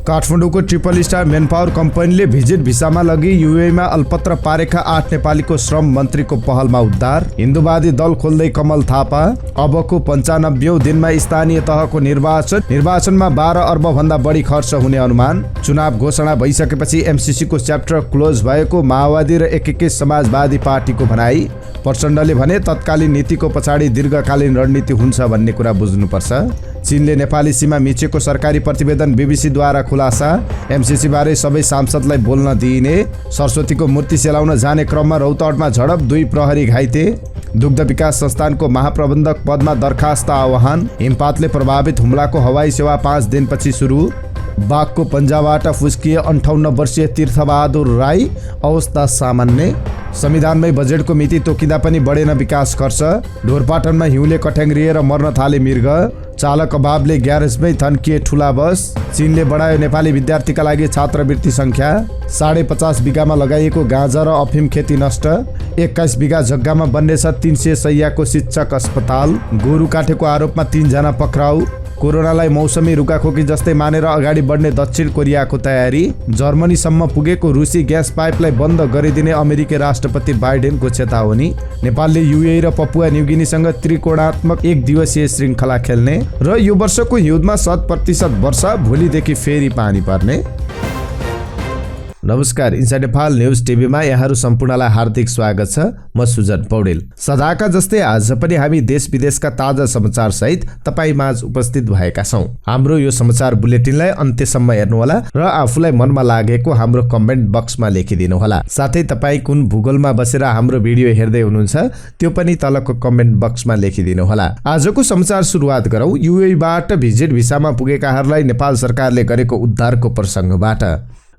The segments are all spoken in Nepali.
काठमाडौँको ट्रिपल स्टार मेनपावर कम्पनीले भिजिट भिसामा लगी युएईमा अल्पत्र पारेका 8 नेपालीको श्रम मन्त्रीको पहलमा उद्धार। हिन्दूवादी दल खोल्दै कमल थापा। अबको 95औं दिनमा स्थानीय तहको निर्वाचनमा 12 अर्ब भन्दा बढी खर्च हुने अनुमान। चुनाव घोषणा भइसकेपछि एमसीसीको च्याप्टर क्लोज भएको माओवादी र एकीकृत समाजवादी पार्टीको भनाई। प्रचण्डले भने तत्कालीन नीतिको पछाडि दीर्घकालीन रणनीति हुन्छ भन्ने कुरा बुझ्नुपर्छ। चीनले नेपाली सीमा मिचेको सरकारी प्रतिवेदन बीबीसीद्वारा खुलासा। एमसीसी बारे सबै सांसदलाई बोल्न दिइने। सरस्वतीको मूर्ति सेलाउन जाने क्रममा रौतहटमा झडप, 2 प्रहरी घाइते। दुग्ध विकास संस्थानको महाप्रबन्धक पदमा दरखास्त आह्वान। हिमपातले प्रभावित हुम्लाको हवाई सेवा 5 दिनपछि सुरु। बाघको पन्जाबाट फुस्किए 58 वर्षीय तीर्थबहादुर राई, अवस्था सामान्य। संविधानमै बजेटको मिति तोकिँदा पनि बढेन विकास खर्च। ढोरपाटनमा हिउँले कठ्याङ्ग्रिएर मर्न थाले मृग। चालक अभावले ग्यारेजमै थन्किए ठुला बस। चीनले बढायो नेपाली विद्यार्थीका लागि छात्रवृत्ति संख्या। 50.5 बिघामा लगाइएको गाँजा र अफिम खेती नष्ट। 21 बिघा जग्गामा बन्नेछ 300 शैय्याको शिक्षक अस्पताल। गोरु काटेको आरोपमा 3 जना पक्राउ। कोरोनालाई मौसमी रुगाखोकी जस्तै मानेर अगाडि बढ्ने दक्षिण कोरियाको तयारी। जर्मनीसम्म पुगेको रुसी ग्यास पाइपलाई बन्द गरिदिने अमेरिकी राष्ट्रपति बाइडेनको चेतावनी। नेपालले युएई र पपुवा न्युगिनीसँग त्रिकोणात्मक 1 दिवसीय श्रृङ्खला खेल्ने र यो वर्षको हिउँदमा 100% वर्षा, भोलिदेखि फेरि पानी पर्ने। नमस्कार, इन्साइड नेपाल न्युज टिभीमा यहाँहरू सम्पूर्णलाई हार्दिक स्वागत छ। म सुजन पौडेल। सदाका जस्तै आज पनि हामी देश विदेशका ताजा समाचार सहित तपाईँ माझ उपस्थित भएका छौं। हाम्रो यो समाचार बुलेटिनलाई अन्त्यसम्म हेर्नुहोला र आफूलाई मनमा लागेको हाम्रो कमेन्ट बक्समा लेखिदिनुहोला। साथै तपाईँ कुन भूगोलमा बसेर हाम्रो भिडियो हेर्दै हुनुहुन्छ त्यो पनि तलको कमेन्ट बक्समा लेखिदिनुहोला। आजको समाचार सुरुवात गरौँ युएईबाट भिजिट भिसामा पुगेकाहरूलाई नेपाल सरकारले गरेको उद्धारको प्रसङ्गबाट।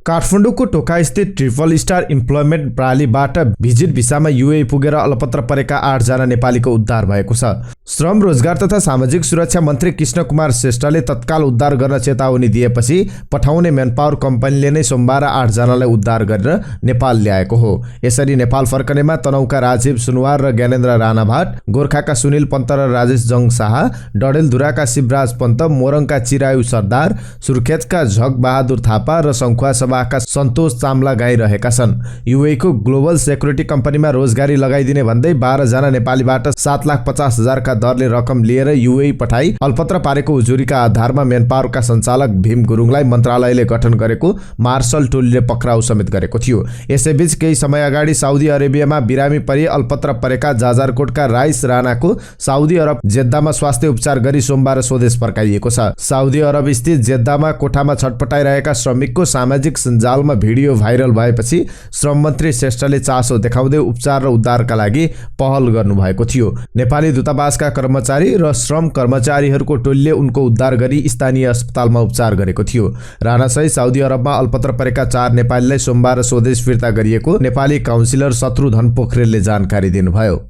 काठमाडौँको टोकास्थित ट्रिपल स्टार इम्प्लोइमेन्ट प्रणालीबाट भिजिट भिसामा युएई पुगेर अलपत्र परेका 8 जना नेपालीको उद्धार भएको छ। श्रम रोजगार तथा सामाजिक सुरक्षा मन्त्री कृष्ण कुमार श्रेष्ठले तत्काल उद्धार गर्न चेतावनी दिएपछि पठाउने मेनपावर कम्पनीले नै सोमबार 8 जनालाई उद्धार गरेर नेपाल ल्याएको हो। यसरी नेपाल फर्कनेमा तनहुका राजीव सुनवार र ज्ञानेन्द्र राणाभाट, गोर्खाका सुनिल पन्त र राजेश जङ शाह, डडेलधुराका शिवराज पन्त, मोरङका चिरायु सरदार, सुर्खेतका झग बहादुर थापा र सङ्खुवा का सन्तोष चाम्ला गाइरहेका छन्। युएईको ग्लोबल सेक्युरिटी कम्पनीमा रोजगारी लगाइदिने भन्दै 12 जना नेपालीबाट 7,50,000 का दरले रकम लिएर युएई पठाई अल्पत्र पारेको उजुरीका आधारमा मेनपावरका सञ्चालक भीम गुरुङलाई मन्त्रालयले गठन गरेको मार्शल टोलीले पक्राउ समेत गरेको थियो। यसैबीच केही समय अगाडि साउदी अरेबियामा बिरामी परि अल्पत्र परेका जाजरकोटका राइस राणाको साउदी अरब जेद्दामा स्वास्थ्य उपचार गरी सोमबार स्वदेश फर्काइएको छ। साउदी अरब स्थित जेद्दामा कोठामा छटपटाइरहेका श्रमिकको सामाजिक सञ्जालमा भिडियो भाइरल भएपछि श्रम मन्त्री श्रेष्ठले चासो देखाउँदै उपचार र उद्धारका लागि पहल गर्नुभएको थियो। नेपाली दूतावासका कर्मचारी र श्रम कर्मचारीहरूको टोलीले उनको उद्धार गरी स्थानीय अस्पतालमा उपचार गरेको थियो। राणासहित साउदी अरबमा अल्पत्र परेका 4 नेपालीलाई सोमबार स्वदेश फिर्ता गरिएको नेपाली काउन्सिलर शत्रुधन पोखरेलले जानकारी दिनुभयो।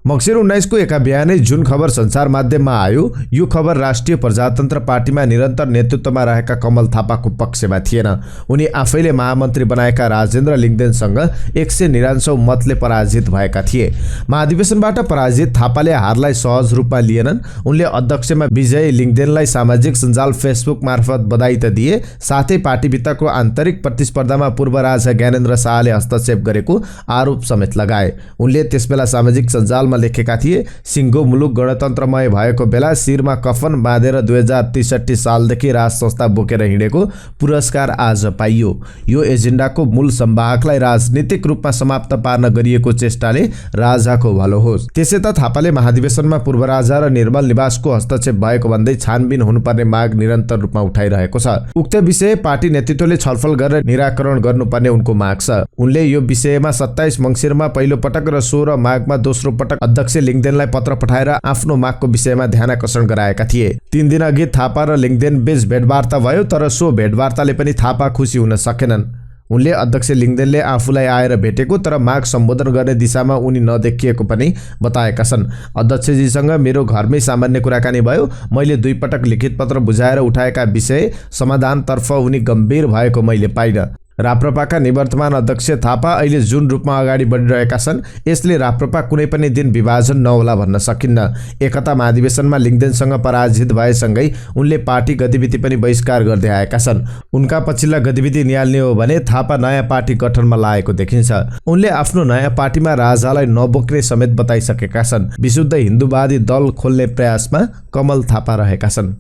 मक्सिर 19 को एका बिहानै जुन खबर सञ्चार माध्यममा आयो, यो खबर राष्ट्रिय प्रजातन्त्र पार्टीमा निरन्तर नेतृत्वमा रहेका कमल थापाको पक्षमा थिएन। उनी आफैले महामन्त्री बनाएका राजेन्द्र लिङ्गदेनसँग 199 मतले पराजित भएका थिए। महाधिवेशनबाट पराजित थापाले हारलाई सहज रूपमा लिएनन्। उनले अध्यक्षमा विजय लिङ्गदेनलाई सामाजिक सञ्जाल फेसबुक मार्फत बधाई त दिए, साथै पार्टीभित्रको आन्तरिक प्रतिस्पर्धामा पूर्व राजा ज्ञानेन्द्र शाहले हस्तक्षेप गरेको आरोप समेत लगाए। उनले त्यसबेला सामाजिक सञ्जाल लेखेका थिए, सिङ्गो मुलुक गणतन्त्रमय भएको बेला शिरमा कफन बाँधेर 2063 सालदेखि राज संस्था बोकेर हिँडेको पुरस्कार आज पाइयो। यो एजेन्डाको मूल संवाहकलाई राजनीतिक रूपमा समाप्त पार्न गरिएको चेष्टाले राजाको भलो होस्। त्यसै त थापाले महाधिवेशनमा पूर्व राजा र निर्मल निवासको हस्तक्षेप भएको भन्दै छानबिन हुनुपर्ने माग निरन्तर रूपमा उठाइरहेको छ। उक्त विषय पार्टी नेतृत्वले छलफल गरेर निराकरण गर्नुपर्ने उनको माग छ। उनले यो विषयमा 27 मङ्सिरमा पहिलो पटक र 16 माघमा दोस्रो पटक अध्यक्ष लिङ्गदेनलाई पत्र पठाएर आफ्नो मागको विषयमा ध्यानाकर्षण गराएका थिए। 3 दिन अघि थापा र लिङ्गदेन बीच भेटवार्ता भयो, तर सो भेटवार्ताले पनि थापा खुसी हुन सकेनन्। उनले अध्यक्ष लिङ्गदेनले आफूलाई आएर भेटेको तर माग सम्बोधन गर्ने दिशामा उनी नदेखिएको पनि बताएका छन्। अध्यक्षजीसँग मेरो घरमै सामान्य कुराकानी भयो। मैले 2 पटक लिखित पत्र बुझाएर उठाएका विषय समाधानतर्फ उनी गम्भीर भएको मैले पाइनँ। राप्रपाका निवर्तमान अध्यक्ष थापा अहिले जुन रूपमा अगाडि बढिरहेका छन् यसले राप्रपा कुनै पनि दिन विभाजन नहोला भन्न सकिन्न। एकता महाधिवेशनमा लिङ्गदेनसँग पराजित भएसँगै उनले पार्टी गतिविधि पनि बहिष्कार गर्दै आएका छन्। उनका पछिल्ला गतिविधि निहाल्ने हो भने थापा नयाँ पार्टी गठनमा लागेको देखिन्छ। उनले आफ्नो नयाँ पार्टीमा राजालाई नबोक्ने समेत बताइसकेका छन्। विशुद्ध हिन्दूवादी दल खोल्ने प्रयासमा कमल थापा रहेका छन्।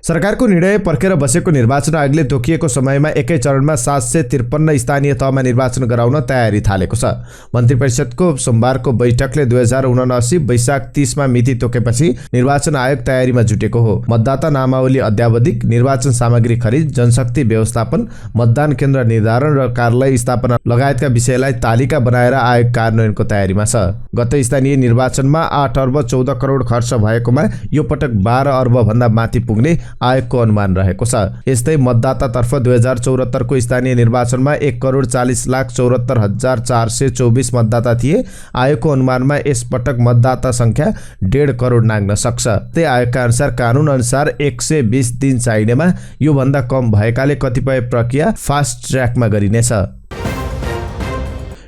सरकारको निर्णय पर्खेर बसेको निर्वाचन आयोगले तोकिएको समयमा एकै चरणमा 753 स्थानीय तहमा निर्वाचन गराउन तयारी थालेको छ। मन्त्री परिषदको सोमबारको बैठकले 2079 वैशाख 30 मा मिति तोकेपछि निर्वाचन आयोग तयारीमा जुटेको हो। मतदाता नामावली अद्यावधिक, निर्वाचन सामग्री खरिद, जनशक्ति व्यवस्थापन, मतदान केन्द्र निर्धारण र कार्यालय स्थापना लगायतका विषयलाई तालिका बनाएर आयोग कार्यान्वयनको तयारीमा छ। गत स्थानीय निर्वाचनमा 8 अर्ब 14 करोड खर्च भएकोमा यो पटक 12 अर्ब भन्दा माथि पुग्ने आयोगको अनुमान रहेको छ। यस्तै मतदातातर्फ 2074 को स्थानीय निर्वाचनमा 1,40,74,424 मतदाता थिए। आयोगको अनुमानमा यस पटक मतदाता संख्या 1.5 करोड नाग्न सक्छ। त्यही आयोगका अनुसार कानून अनुसार 120 दिन चाहिनेमा यो भन्दा कम भएकाले कतिपय प्रक्रिया फास्ट ट्र्याकमा गरिनेछ।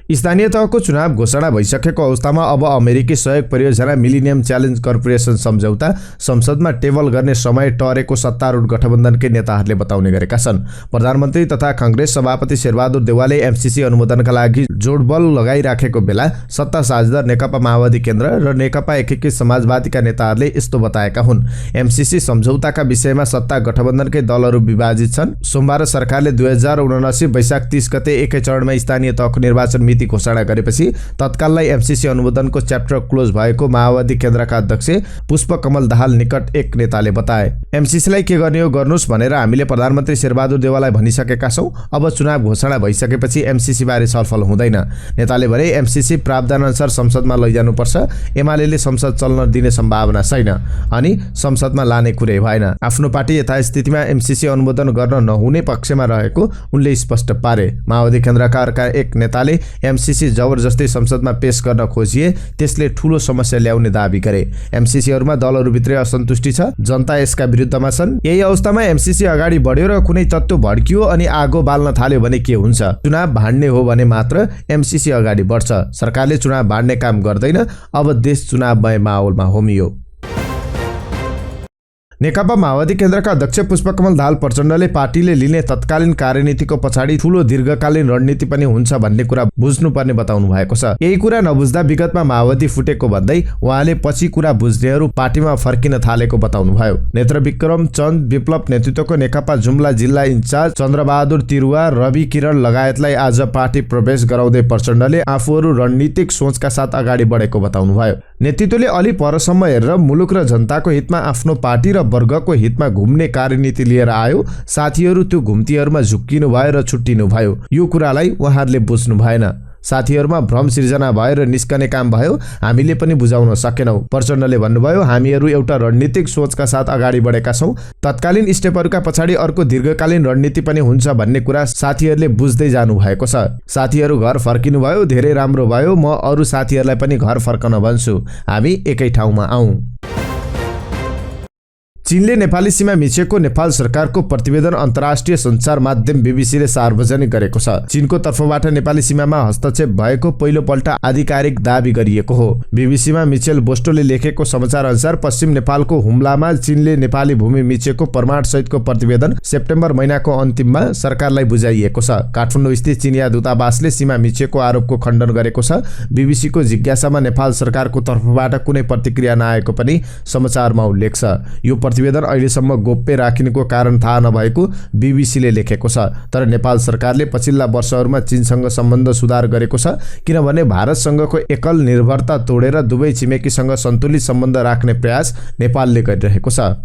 स्थानीय तहको चुनाव घोषणा भइसकेको अवस्थामा अब अमेरिकी सहयोग परियोजना मिलिनियम च्यालेन्ज कर्पोरेसन सम्झौता संसदमा टेबल गर्ने समय टरेको सत्तारूढ गठबन्धनकै नेताहरूले बताउने गरेका छन्। प्रधानमन्त्री तथा कांग्रेस सभापति शेरबहादुर देउवाले एमसीसी अनुमोदनका लागि जोडबल लगाइराखेको बेला सत्ता साझेदार नेकपा माओवादी केन्द्र र नेकपा एकीकृत समाजवादीका नेताहरूले यस्तो बताएका हुन्। एमसीसी सम्झौताका विषयमा सत्ता गठबन्धनकै दलहरू विभाजित छन्। सोमबार सरकारले 2079 वैशाख 30 गते एकै चरणमा स्थानीय तहको निर्वाचन घोषणा गरेपछि तत्काललाई एमसीसी अनुमोदनको च्याप्टर क्लोज भएको माओवादी केन्द्रका अध्यक्ष पुष्पकमल दाहाल निकट एक नेताले बताए। एमसीसीलाई के गर्ने हो गर्नुस् भनेर हामीले प्रधानमन्त्री शेरबहादुर देउवालाई भनिसकेका छौं। अब चुनाव घोषणा भइसकेपछि एमसीसी बारे छलफल हुँदैन। नेताले भने एमसीसी प्रावधान अनुसार संसदमा लैजानुपर्छ। एमालेले संसद चल्न दिने सम्भावना छैन अनि संसदमा लाने कुरै भएन। आफ्नो पार्टी यथास्थितिमा एमसीसी अनुमोदन गर्न नहुने पक्षमा रहेको उनले स्पष्ट पारे। माओवादी केन्द्रका अर्का एक नेताले एमसीसी जबरजस्ती संसदमा पेश गर्न खोजिए त्यसले ठूलो समस्या ल्याउने दाबी गरे। एमसीसीहरुमा दलहरुभित्रै असन्तुष्टि छ, जनता यसका विरुद्धमा छन्। यही अवस्थामा एमसीसी अगाडि बढ्यो र कुनै तत्त्व भड्कियो अनि आगो बाल्न थाल्यो भने के हुन्छ? चुनाव भाड्ने हो भने मात्र एमसीसी अगाडि बढ्छ। सरकारले चुनाव भाड्ने काम गर्दैन। अब देश चुनावमय माहौलमा होमियो। नेकपा माओवादी केन्द्रका अध्यक्ष पुष्पकमल दाहाल प्रचण्डले पार्टीले लिने तत्कालीन कार्यनीतिको पछाडि ठूलो दीर्घकालीन रणनीति पनि हुन्छ भन्ने कुरा बुझ्नुपर्ने बताउनु भएको छ। यही कुरा नबुझ्दा विगतमा माओवादी फुटेको भन्दै उहाँले पछि कुरा बुझ्नेहरू पार्टीमा फर्किन थालेको बताउनु भयो। नेत्र विक्रम चन्द विप्लव नेतृत्वको नेकपा जुम्ला जिल्ला इन्चार्ज चन्द्रबहादुर तिरुवा, रवि किरण लगायतलाई आज पार्टी प्रवेश गराउँदै प्रचण्डले आफूहरू रणनीतिक सोचका साथ अगाडि बढेको बताउनु भयो। नेतृत्वले अलि परसम्म हेरेर मुलुक र जनताको हितमा आफ्नो पार्टी र वर्गको हितमा घुम्ने कार्यनीति लिएर आयो। साथीहरू त्यो घुम्तीहरूमा झुक्किनु भयो र छुट्टिनु भयो। यो कुरालाई उहाँहरूले बुझ्नु भएन। साथीहरूमा भ्रम सिर्जना भयो र निस्कने काम भयो। हामीले पनि बुझाउन सकेनौं। प्रचण्डले भन्नुभयो, हामीहरू एउटा रणनीतिक सोचका साथ अगाडि बढेका छौं। तत्कालीन स्टेपहरूका पछाडि अर्को दीर्घकालीन रणनीति पनि हुन्छ भन्ने कुरा साथीहरूले बुझ्दै जानु भएको छ। साथीहरू घर फर्किनु भयो, धेरै राम्रो भयो। म अरू साथीहरूलाई पनि घर फर्कन भन्छु। हामी एकै ठाउँमा आउँ। चीनले नेपाली सीमा मिचेको नेपाल सरकारको प्रतिवेदन अन्तर्राष्ट्रिय सञ्चार माध्यम बीबीसीले सार्वजनिक गरेको छ। चीनको तर्फबाट नेपाली सीमामा हस्तक्षेप भएको पहिलो पल्ट आधिकारिक दाबी गरिएको हो। बीबीसीमा मिचेल बोस्टोले लेखेको समाचार अनुसार पश्चिम नेपालको हुम्लामा चीनले नेपाली भूमि मिचेको प्रमाण सहितको प्रतिवेदन सेप्टेम्बर महिनाको अन्तिममा सरकारलाई बुझाइएको छ। काठमाडौँ स्थित चीनिया दूतावासले सीमा मिचेको आरोपको खण्डन गरेको छ। बीबीसीको जिज्ञासामा नेपाल सरकारको तर्फबाट कुनै प्रतिक्रिया नआएको पनि समाचारमा उल्लेख छ। यो प्रतिवेदन अहिलेसम्म गोप्य राखिनुको कारण थाहा नभएको बीबीसीले लेखेको छ। तर नेपाल सरकारले पछिल्ला वर्षहरूमा चीनसँग सम्बन्ध सुधार गरेको छ, किनभने भारतसँगको एकल निर्भरता तोडेर दुवै छिमेकीसँग सन्तुलित सम्बन्ध राख्ने प्रयास नेपालले गरिरहेको छ।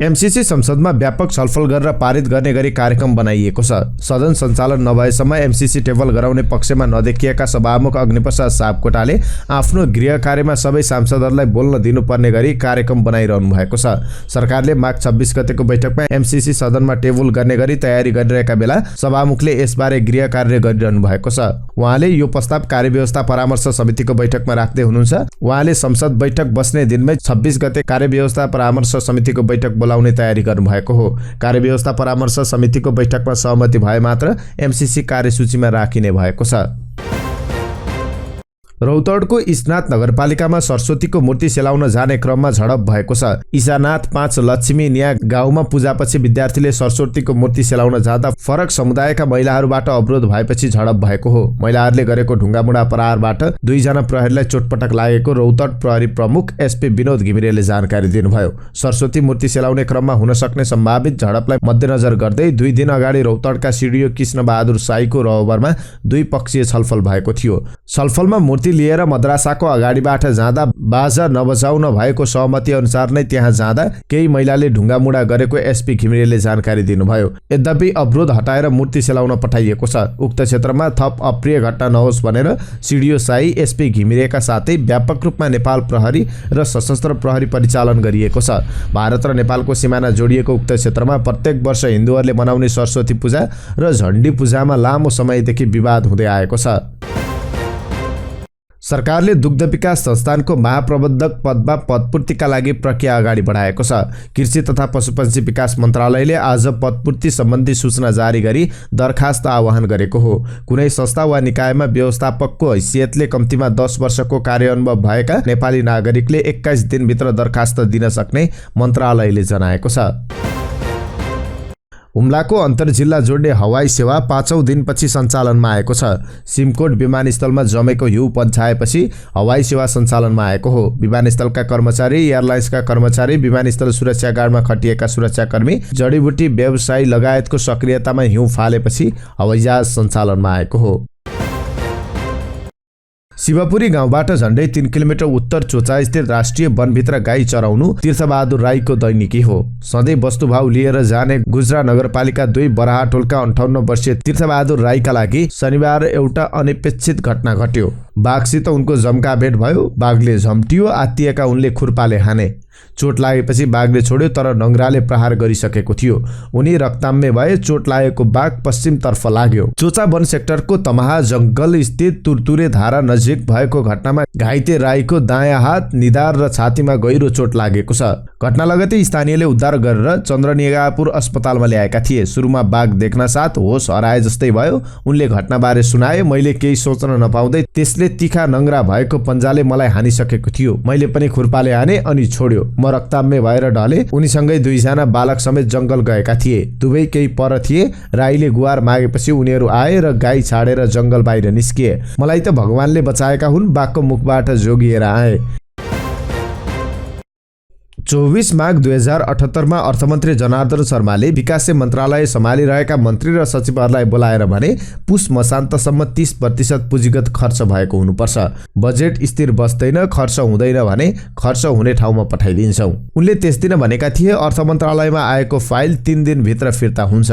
एमसीसी संसदमा व्यापक छलफल गरेर पारित गर्ने गरी कार्यक्रम बनाइएको छ। सदन सञ्चालन नभएसम्म एमसीसी टेबल गराउने पक्षमा नदेखिएका सभामुख अग्निप्रसाद सापकोटाले आफ्नो गृह कार्यमा सबै सांसदहरूलाई बोल्न दिनुपर्ने गरी कार्यक्रम बनाइरहनु भएको छ। सरकारले माघ 26 गतेको बैठकमा एमसीसी सदनमा टेबल गर्ने गरी तयारी गरिरहेका बेला सभामुखले यसबारे गृह कार्य गरिरहनु भएको छ। उहाँले यो प्रस्ताव कार्यव्यवस्था परामर्श समितिको बैठकमा राख्दै हुनुहुन्छ। उहाँले संसद बैठक बस्ने दिनमै 26 गते कार्यव्यवस्था परामर्श समितिको बैठक चलाउने तयारी गर्नुभएको हो। कार्यव्यवस्था परामर्श समितिको बैठकमा सहमति भए मात्र एमसीसी कार्यसूचीमा राखिने भएको छ। रौतहटको इस्नाथ नगरपालिकामा सरस्वतीको मूर्ति सेलाउन जाने क्रममा झडप भएको छ। इसानाथ 5 लक्ष्मी निया गाउँमा पूजापछि विद्यार्थीले सरस्वतीको मूर्ति सेलाउन जाँदा फरक समुदायका महिलाहरूबाट अवरोध भएपछि झडप भएको हो। महिलाहरूले गरेको ढुङ्गामुढा प्रहारबाट 2 जना प्रहरीलाई चोटपटक लागेको रौतहट प्रहरी प्रमुख एसपी विनोद घिमिरेले जानकारी दिनुभयो। सरस्वती मूर्ति सेलाउने क्रममा हुन सक्ने सम्भावित झडपलाई मध्यनजर गर्दै 2 दिन अगाडि रौतहटका सिडिओ कृष्ण बहादुर साईको रहबरमा 2 पक्षीय छलफल भएको थियो। छलफलमा मूर्ति लिएर मद्रासाको अगाडिबाट जाँदा बाजा नबजाउन भएको सहमति अनुसार नै त्यहाँ जाँदा केही महिलाले ढुङ्गामुढा गरेको एसपी घिमिरेले जानकारी दिनुभयो। यद्यपि अवरोध हटाएर मूर्ति सेलाउन पठाइएको छ। उक्त क्षेत्रमा थप अप्रिय घटना नहोस् भनेर सिडिओ साई एसपी घिमिरेका साथै व्यापक रूपमा नेपाल प्रहरी र सशस्त्र प्रहरी परिचालन गरिएको छ। भारत र नेपालको सिमाना जोडिएको उक्त क्षेत्रमा प्रत्येक वर्ष हिन्दूहरूले मनाउने सरस्वती पूजा र झण्डी पूजामा लामो समयदेखि विवाद हुँदै आएको छ। सरकारले दुग्ध विकास संस्थानको महाप्रबन्धक पदमा पदपूर्तिका लागि प्रक्रिया अगाडि बढाएको छ। कृषि तथा पशुपक्षी विकास मन्त्रालयले आज पदपूर्ति सम्बन्धी सूचना जारी गरी दरखास्त आह्वान गरेको हो। कुनै संस्था वा निकायमा व्यवस्थापकको हैसियतले कम्तीमा 10 वर्षको कार्यानुभव भएका नेपाली नागरिकले 21 दिनभित्र दरखास्त दिन सक्ने मन्त्रालयले जनाएको छ। हुम्लाको अन्तर्जिल्ला जोड्ने हवाई सेवा 5औं दिनपछि सञ्चालनमा आएको छ। सिमकोट विमानस्थलमा जमेको हिउँ पन्छाएपछि हवाई सेवा सञ्चालनमा आएको हो। विमानस्थलका कर्मचारी, एयरलाइन्सका कर्मचारी, विमानस्थल सुरक्षा गार्डमा खटिएका सुरक्षाकर्मी, जडीबुटी व्यवसायी लगायतको सक्रियतामा हिउँ फालेपछि हवाईजहाज सञ्चालनमा आएको हो। शिवपुरी गाउँबाट झण्डै 3 किलोमिटर उत्तर चोचास्थित राष्ट्रिय वनभित्र गाई चराउनु तीर्थबहादुर राईको दैनिकी हो। सधैँ वस्तुभाव लिएर जाने गुजरा नगरपालिका 2 बराहाटोलका 58 वर्षीय तीर्थबहादुर राईका लागि शनिबार एउटा अनपेक्षित घटना घट्यो। बाघसित उनको जम्का भेट भयो। बाघले झम्टियो। आत्तिएका उनले खुर्पाले हाने। चोट लागेपछि बाघले छोड्यो, तर नङ्ग्राले प्रहार गरिसकेको थियो। उनी रक्ताम्य भए। चोट लागेको बाघ पश्चिमतर्फ लाग्यो। चोचा वन सेक्टरको तमाहा जंगल स्थित तुरतुरे धारा नजिक भएको घटनामा घाइते राईको दायाँ हात, निधार र छातीमा गहिरो चोट लागेको छ। घटना लगतै स्थानीयले उद्धार गरेर चन्द्रनिगापुर अस्पतालमा ल्याएका थिए। सुरुमा बाघ देख्न साथ होस हराए जस्तै भयो। उनले घटनाबारे सुनाए। मैले केही सोच्न नपाउँदै त्यसले तिखा नङ्ग्रा भएको पन्जाले मलाई हानिसकेको थियो। मैले पनि खुर्पाले हाने अनि छोड्यो। म रक्ताम्य भएर ढले। उनीसँगै 2 जना बालक समेत जंगल गएका थिए। दुवै केही पर थिए। राईले गुहार मागेपछि उनीहरू आए र गाई छाडेर जंगल बाहिर निस्किए। मलाई त भगवानले बचाएका हुन्। बाघको मुखबाट जोगिएर आए। 24 माघ 2078 मा अर्थमन्त्री जनार्दन शर्माले विकास मन्त्रालय सम्हालिरहेका मन्त्री र सचिवहरूलाई बोलाएर भने पुष मसान्तसम्म 30% पुँजीगत खर्च भएको हुनुपर्छ। बजेट स्थिर बस्दैन, खर्च हुँदैन भने खर्च हुने ठाउँमा पठाइदिन्छौँ। उनले त्यस दिन भनेका थिए अर्थ मन्त्रालयमा आएको फाइल 3 दिनभित्र फिर्ता हुन्छ।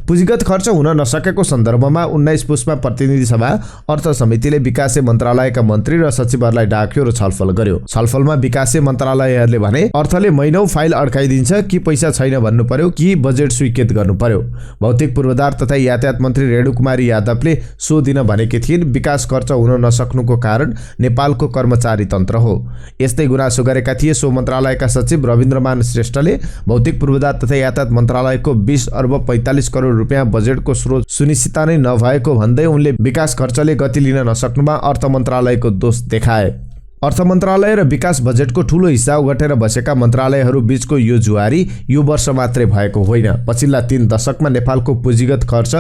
पुँजीगत खर्च हुन नसकेको सन्दर्भमा 19 पुसमा प्रतिनिधि सभा अर्थ समितिले विकास मन्त्रालयका मन्त्री र सचिवहरूलाई डाक्यो र छलफल गर्यो। छलफलमा विकास मन्त्रालयहरूले भने अर्थले महिनौ फाइल अड्काइदिन्छ कि पैसा छैन भन्नु पर्यो कि बजेट स्वीकृत गर्नु पर्यो। भौतिक पूर्वाधार तथा यातायात मन्त्री रेणुकुमारी यादवले सो दिन भनेकी थिइन् विकास खर्च हुन नसक्नुको कारण नेपालको कर्मचारी तन्त्र हो। यस्तै गुनासो गरेका थिए सो मन्त्रालयका सचिव रविन्द्रमान श्रेष्ठले। भौतिक पूर्वाधार तथा यातायात मन्त्रालयको 20 अर्ब 45 करोड रुपियाँ बजेटको स्रोत सुनिश्चितता नै नभएको भन्दै उनले विकास खर्चले गति लिन नसक्नुमा अर्थ मन्त्रालयको दोष देखाए। अर्थ मन्त्रालय र विकास बजेटको ठूलो हिस्सा ओगटेर बसेका मन्त्रालयहरू बीचको यो जुवारी यो वर्ष मात्रै भएको होइन। पछिल्ला 3 दशकमा नेपालको पुँजीगत खर्च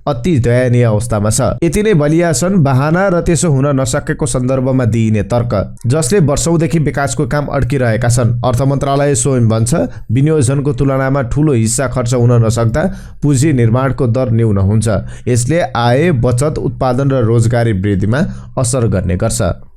अति दयनीय अवस्थामा छ। यति नै बलिया छन् बहाना र त्यसो हुन नसकेको सन्दर्भमा दिइने तर्क, जसले वर्षौंदेखि विकासको काम अड्किरहेका छन्। अर्थ मन्त्रालय स्वयं भन्छ विनियोजनको तुलनामा ठूलो हिस्सा खर्च हुन नसक्दा पुँजी निर्माणको दर न्यून हुन्छ। यसले आय, बचत, उत्पादन र रोजगारी वृद्धिमा असर गर्ने गर्छ।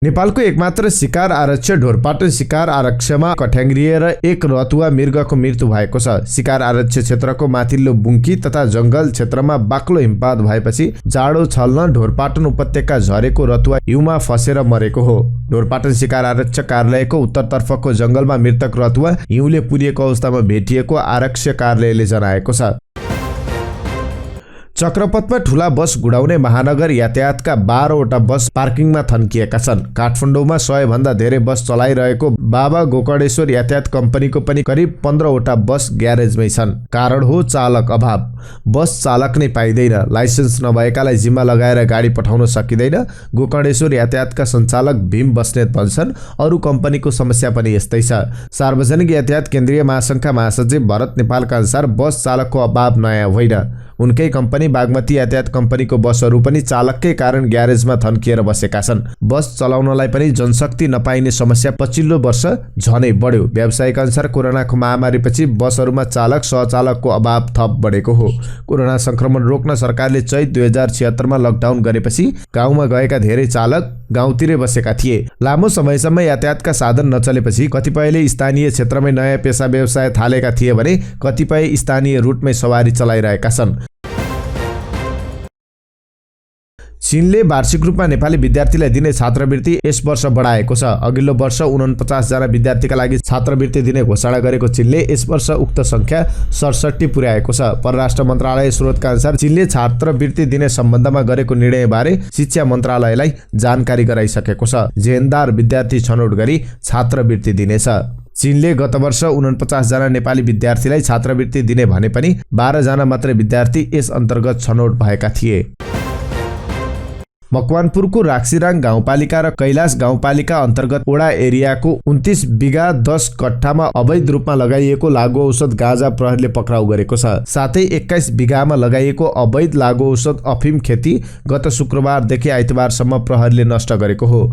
नेपालको एकमात्र शिकार आरक्ष ढोरपाटन शिकार आरक्षमा कठ्याङ्ग्रिएर एक रतुवा मृगको मृत्यु भएको छ। शिकार आरक्ष क्षेत्रको माथिल्लो बुङ्की तथा जंगल क्षेत्रमा बाक्लो हिमपात भएपछि जाडो छल्न ढोरपाटन उपत्यका झरेको रतुवा हिउँमा फसेर मरेको हो। ढोरपाटन शिकार आरक्ष कार्यालयको उत्तरतर्फको जंगलमा मृतक रतुवा हिउँले पुरिएको अवस्थामा भेटिएको आरक्ष कार्यालयले जनाएको छ। चक्रपथमा ठूला बस गुडाउने महानगर यातायातका 12वटा बस पार्किङमा थन्किएका छन्। काठमाडौँमा 100 भन्दा धेरै बस चलाइरहेको बाबा गोकर्णेश्वर यातायात कम्पनीको पनि करिब 15वटा बस ग्यारेजमै छन्। कारण हो चालक अभाव। बस चालक नै पाइँदैन। लाइसेन्स नभएकालाई जिम्मा लगाएर गाडी पठाउन सकिँदैन। गोकर्णेश्वर यातायातका सञ्चालक भीम बस्नेत भन्छन्, अरू कम्पनीको समस्या पनि यस्तै छ। सार्वजनिक यातायात केन्द्रीय महासङ्घका महासचिव भरत नेपालका अनुसार बस चालकको अभाव नयाँ होइन। उनकै कम्पनी बागमती यातायात कम्पनीको बसहरू पनि चालककै कारण ग्यारेजमा थन्किएर बसेका छन्। बस चलाउनलाई पनि जनशक्ति नपाइने समस्या पछिल्लो वर्ष झनै बढ्यो। व्यावसायिक अनुसार कोरोनाको महामारीपछि बसहरूमा चालक सहचालकको अभाव थप बढेको हो। कोरोना संक्रमण रोक्न सरकारले चैत 2076 मा लकडाउन गरेपछि गाउँमा गएका धेरै चालक गाउँतिरै बसेका थिए। लामो समयसम्म यातायातका साधन नचलेपछि कतिपयले स्थानीय क्षेत्रमै नयाँ पेसा व्यवसाय थालेका थिए भने कतिपय स्थानीय रुटमै सवारी चलाइरहेका छन्। चीनले वार्षिक रूपमा नेपाली विद्यार्थीलाई दिने छात्रवृत्ति यस वर्ष बढाएको छ। अघिल्लो वर्ष 49 जना विद्यार्थीका लागि छात्रवृत्ति दिने घोषणा गरेको चीनले यस वर्ष उक्त संख्या 67 पुर्याएको छ। परराष्ट्र मन्त्रालय स्रोतका अनुसार चीनले छात्रवृत्ति दिने सम्बन्धमा गरेको निर्णयबारे शिक्षा मन्त्रालयलाई जानकारी गराइसकेको छ। जेहेन्दार विद्यार्थी छनौट गरी छात्रवृत्ति दिनेछ। चीनले गत वर्ष 49 जना नेपाली विद्यार्थीलाई छात्रवृत्ति दिने भने पनि 12 जना मात्रै विद्यार्थी यस अन्तर्गत छनौट भएका थिए। मकवानपुरको राक्सिराङ गाउँपालिका र कैलाश गाउँपालिका अन्तर्गत ओडा एरियाको 29 बिघा 10 कट्ठामा अवैध रूपमा लगाइएको लागु औषध गाँजा प्रहरीले पक्राउ गरेको छ। साथै 21 बिघामा लगाइएको अवैध लागु औषध अफिम खेती गत शुक्रबारदेखि आइतबारसम्म प्रहरीले नष्ट गरेको हो।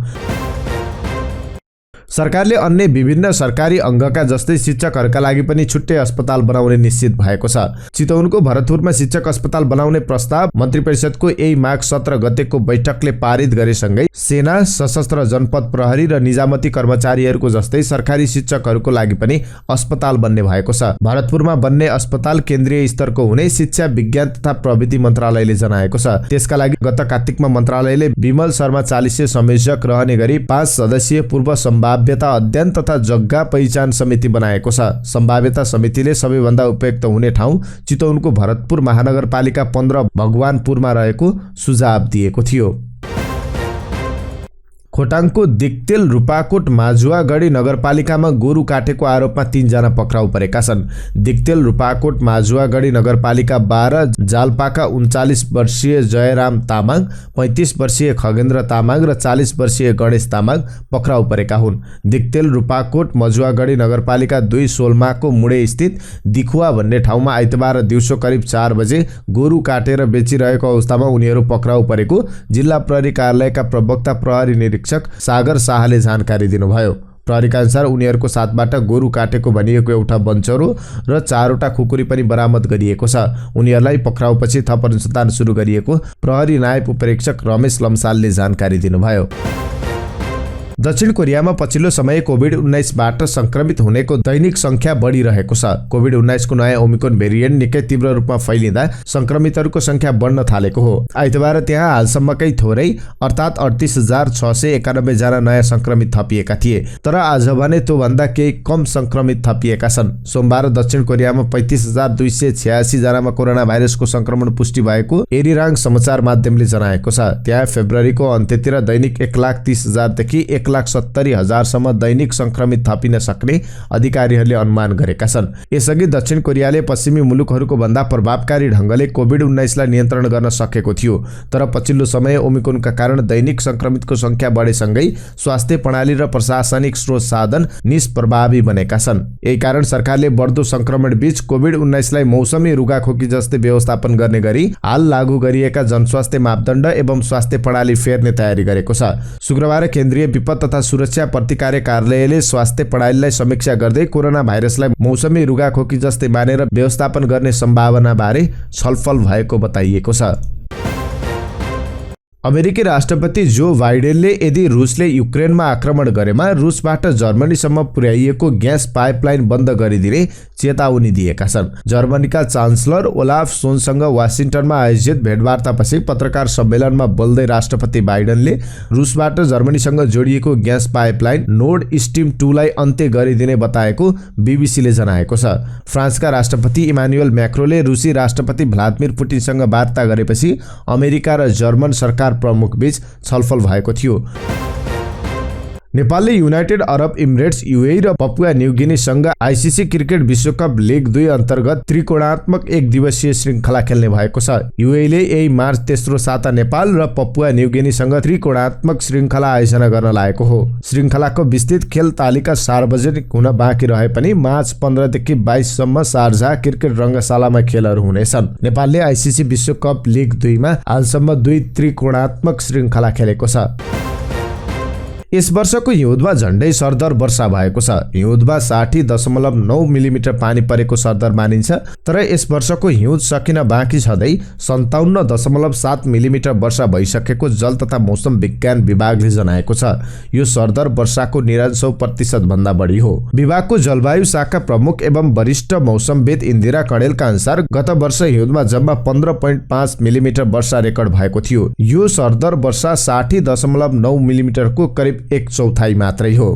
सरकारले अन्य विभिन्न सरकारी अङ्गका जस्तै शिक्षकहरूका लागि पनि छुट्टै अस्पताल बनाउने निश्चित भएको छ। चितवनको भरतपुरमा शिक्षक अस्पताल बनाउने प्रस्ताव मन्त्री परिषदको यही माघ 17 गतेको बैठकले पारित गरेसँगै सेना, सशस्त्र जनपद प्रहरी र निजामती कर्मचारीहरूको जस्तै सरकारी शिक्षकहरूको लागि पनि अस्पताल बन्ने भएको छ। भरतपुरमा बन्ने अस्पताल केन्द्रीय स्तरको हुने शिक्षा, विज्ञान तथा प्रविधि मन्त्रालयले जनाएको छ। त्यसका लागि गत कार्तिकमा मन्त्रालयले विमल शर्मा 40 संयोजक रहने गरी 5 सदस्यीय पूर्व सम्भाव्यता अध्ययन तथा जग्गा पहिचान समिति बनाएको छ। सम्भाव्यता समितिले सबैभन्दा उपयुक्त हुने ठाउँ चितवनको भरतपुर महानगरपालिका 15 भगवानपुरमा रहेको सुझाव दिएको थियो। खोटाङको दिक्तेल रूपाकोट माझुवागढी नगरपालिकामा गोरु काटेको आरोपमा 3 जना पक्राउ परेका छन्। दिक्तेल रूपाकोट माझुवागढी नगरपालिका 12 जालपाका 39 वर्षीय जयराम तामाङ, 35 वर्षीय खगेन्द्र तामाङ र 40 वर्षीय गणेश तामाङ पक्राउ परेका हुन्। दिक्तेल रूपाकोट मजुवागढी नगरपालिका 2 सोलमाको मुडे स्थित दिखुवा भन्ने ठाउँमा आइतबार दिउँसो करिब 4 बजे गोरु काटेर बेचिरहेको अवस्थामा उनीहरू पक्राउ परेको जिल्ला प्रहरी कार्यालयका प्रवक्ता प्रहरी निरीक्षक सागर शाहले जानकारी दिनुभयो। प्रहरीका अनुसार उनीहरूको साथबाट गोरु काटेको भनिएको एउटा बन्चरो र 4वटा खुकुरी पनि बरामद गरिएको छ। उनीहरूलाई पक्राउपछि थप अनुसन्धान सुरु गरिएको प्रहरी नायब उपरीक्षक रमेश लम्सालले जानकारी दिनुभयो। दक्षिण कोरियामा पछिल्लो समय कोभिड-19 बाट संक्रमित हुनेको दैनिक संख्या बढिरहेको छ। कोभिड-19 को नयाँ ओमिक्रोन भेरिएन्ट निकै तीव्र रूपमा फैलिँदा संक्रमितहरूको संख्या बढ्न थालेको हो। आइतबार त्यहाँ हालसम्मकै थोरै अर्थात् 38,691 जना नयाँ संक्रमित थपिएका थिए, तर आज भने त्यो भन्दा केही कम संक्रमित थपिएका छन्। सोमबार दक्षिण कोरियामा 35,286 जनामा कोरोना भाइरसको संक्रमण पुष्टि भएको एरिराङ समाचार माध्यमले जनाएको छ। त्यहाँ फेब्रुअरीको अन्त्यतिर दैनिक 1,30,000 देखि 1,70,000 सम्म दैनिक संक्रमित थपिन सक्ने अधिकारीहरूले अनुमान गरेका छन्। यसअघि दक्षिण कोरियाले पश्चिमी मुलुकहरूको भन्दा प्रभावकारी ढङ्गले कोभिड-19 लाई नियन्त्रण गर्न सकेको थियो, तर पछिल्लो समय ओमिक्रोनका कारण दैनिक संक्रमितको संख्या बढेसँगै स्वास्थ्य प्रणाली र प्रशासनिक स्रोत साधन निष्प्रभावी बनेका छन्। यही कारण सरकारले बढ्दो संक्रमण बीच कोभिड-19 लाई मौसमी रुगाखोकी जस्तै व्यवस्थापन गर्ने गरी हाल लागू गरिएका जनस्वास्थ्य मापदण्ड एवं स्वास्थ्य प्रणाली फेर्ने तयारी गरेको छ। शुक्रबार केन्द्रीय विपद तथा सुरक्षा प्रतिकार्य कार्यालयले स्वास्थ्य प्रणालीलाई समीक्षा गर्दै कोरोना भाइरसलाई मौसमी रुगाखोकी जस्तै मानेर व्यवस्थापन गर्ने सम्भावना बारे छलफल भएको बताइएको छ। अमेरिकी राष्ट्रपति जो बाइडेनले यदि रुसले युक्रेनमा आक्रमण गरेमा रुसबाट जर्मनीसम्म पुर्याइएको ग्यास पाइपलाइन बन्द गरिदिने चेतावनी दिएका छन्। जर्मनीका चान्सलर ओलाफ सोलसँग वासिङटनमा आयोजित भेटवार्तापछि पत्रकार सम्मेलनमा बोल्दै राष्ट्रपति बाइडेनले रुसबाट जर्मनीसँग जोडिएको ग्यास पाइपलाइन नोर्ड स्ट्रिम 2 लाई अन्त्य गरिदिने बताएको बीबीसीले जनाएको छ। फ्रान्सका राष्ट्रपति इमानुएल म्याक्रोले रुसी राष्ट्रपति भ्लादिमिर पुटिनसँग वार्ता गरेपछि अमेरिका र जर्मन सरकार प्रमुख बीच छलफल भएको थियो। नेपालले युनाइटेड अरब इमिरेट्स युएई र पपुवा न्युगिनीसँग आईसीसी क्रिकेट विश्वकप लिग 2 अन्तर्गत त्रिकोणात्मक एक दिवसीय श्रृङ्खला खेल्ने भएको छ। युएईले यही मार्च तेस्रो साता नेपाल र पपुवा न्युगिनीसँग त्रिकोणात्मक श्रृङ्खला आयोजना गर्न लागेको हो। श्रृङ्खलाको विस्तृत खेल तालिका सार्वजनिक हुन बाँकी रहे पनि मार्च 15 देखि 22 सम्म शारजाह क्रिकेट रङ्गशालामा खेलहरू हुनेछन्। नेपालले आईसीसी विश्वकप लिग 2 मा हालसम्म 2 त्रिकोणात्मक श्रृङ्खला खेलेको छ। यस वर्षको हिउँदमा झण्डै सरदर वर्षा भएको छ। हिउँदमा 60.9 मिलिमिटर पानी परेको सरदर मानिन्छ, तर यस वर्षको हिउँद सकिन बाँकी छँदै 57.7 मिलिमिटर वर्षा भइसकेको जल तथा मौसम विज्ञान विभागले जनाएको छ। यो सरदर वर्षाको 99% भन्दा बढी हो। विभागको जलवायु शाखा प्रमुख एवं वरिष्ठ मौसमविद इन्दिरा कणेलका अनुसार गत वर्ष हिउँदमा जम्मा 15.5 मिलिमिटर वर्षा रेकर्ड भएको थियो। यो सरदर वर्षा 60.9 मिलिमिटरको करिब 1/4 मात्रै हो।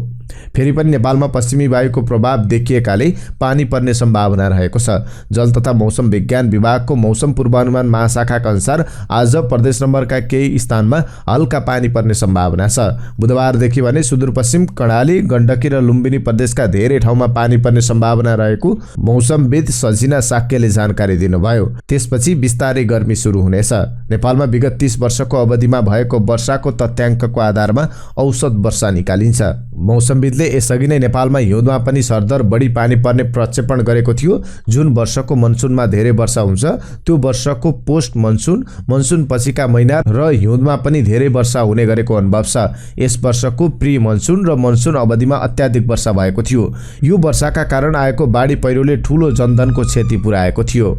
फेरि पनि नेपालमा पश्चिमी वायुको प्रभाव देखिएकाले पानी पर्ने सम्भावना रहेको छ। जल तथा मौसम विज्ञान विभागको मौसम पूर्वानुमान महाशाखाका अनुसार आज प्रदेश नम्बरका केही स्थानमा हल्का पानी पर्ने सम्भावना छ। बुधबारदेखि भने सुदूरपश्चिम कर्णाली, गण्डकी र लुम्बिनी प्रदेशका धेरै ठाउँमा पानी पर्ने सम्भावना रहेको मौसमविद सजिना साक्यले जानकारी दिनुभयो। त्यसपछि बिस्तारै गर्मी सुरु हुनेछ। नेपालमा विगत 30 वर्षको अवधिमा भएको वर्षाको तथ्याङ्कको आधारमा औसत वर्षा निकालिन्छ। मौसमविदले यसअघि नै नेपालमा हिउँदमा पनि सरदर बढी पानी पर्ने प्रक्षेपण गरेको थियो। जुन वर्षको मनसुनमा धेरै वर्षा हुन्छ त्यो वर्षको पोस्ट मनसुन, मनसुन पछिका महिना र हिउँदमा पनि धेरै वर्षा हुने गरेको अनुभव छ। यस वर्षको प्री मनसुन र मनसुन अवधिमा अत्याधिक वर्षा भएको थियो। यो वर्षाका कारण आएको बाढी पहिरोले ठूलो जनधनको क्षति पुर्याएको थियो।